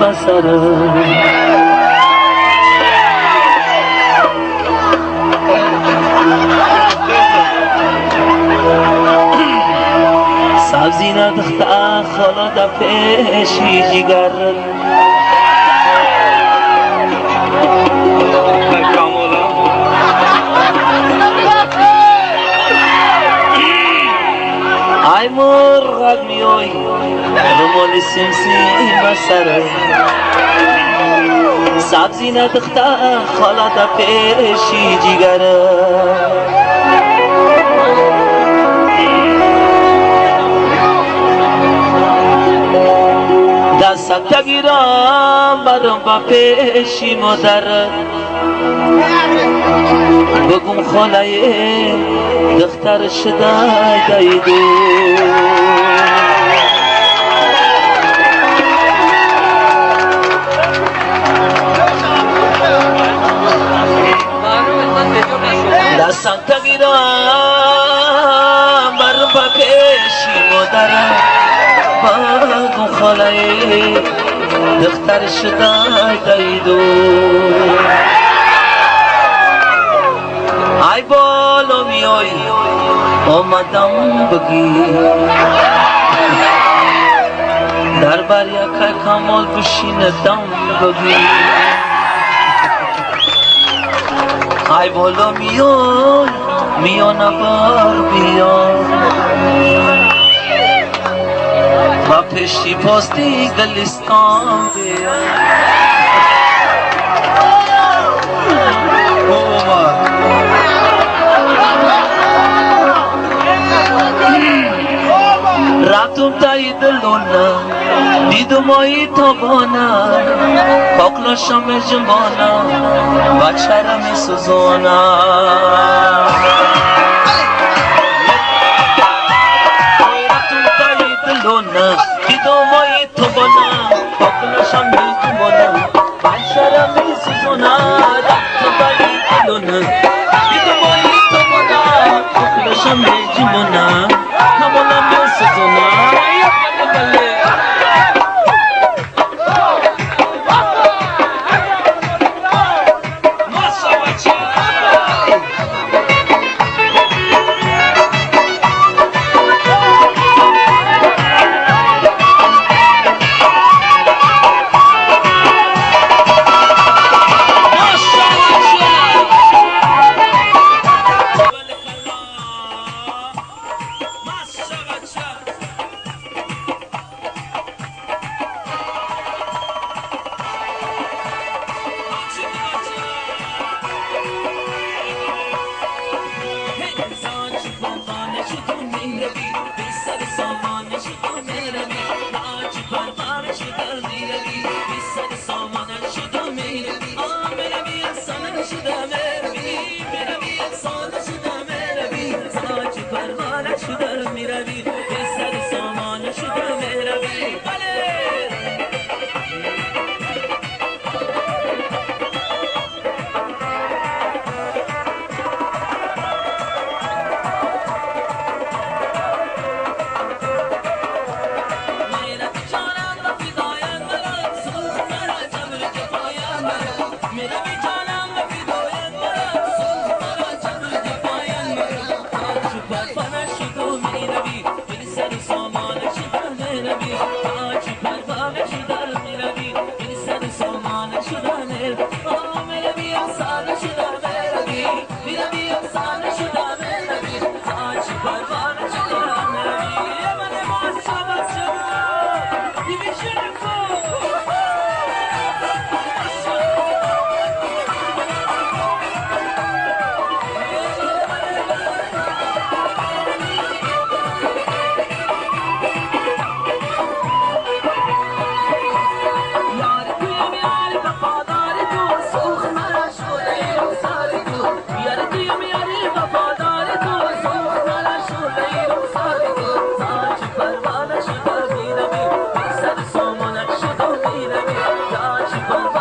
بسره سبزی ندخته خالا دا پیشی جگر ای مرغ میای رمال سمسی بسره سبزی ندخته خالا دا پیشی جگر دستک گیرم برم با پیشی مادر بگم خالای دختر شده دایدو دستک گیرم برم با پیشی مادر بگم خالای دختر شده دایدو ای بالا میای آمدم بگی در بر یک کمال بشیندم بگی ای بالا میای میانه بار بیا با پشتی پاستی گلستان بیا رفتم تای دلونا دیدم آیی تابانا پاکلا شم جمانا بچه را می سوزانا رفتم تای دلونا دیدم آیی تابانا پاکلا شم جمانا بچه را می سوزانا رفتم تای دلونا دیدم آیی تابانا پاکلا شم جمانا همونا می سوزانا Bye.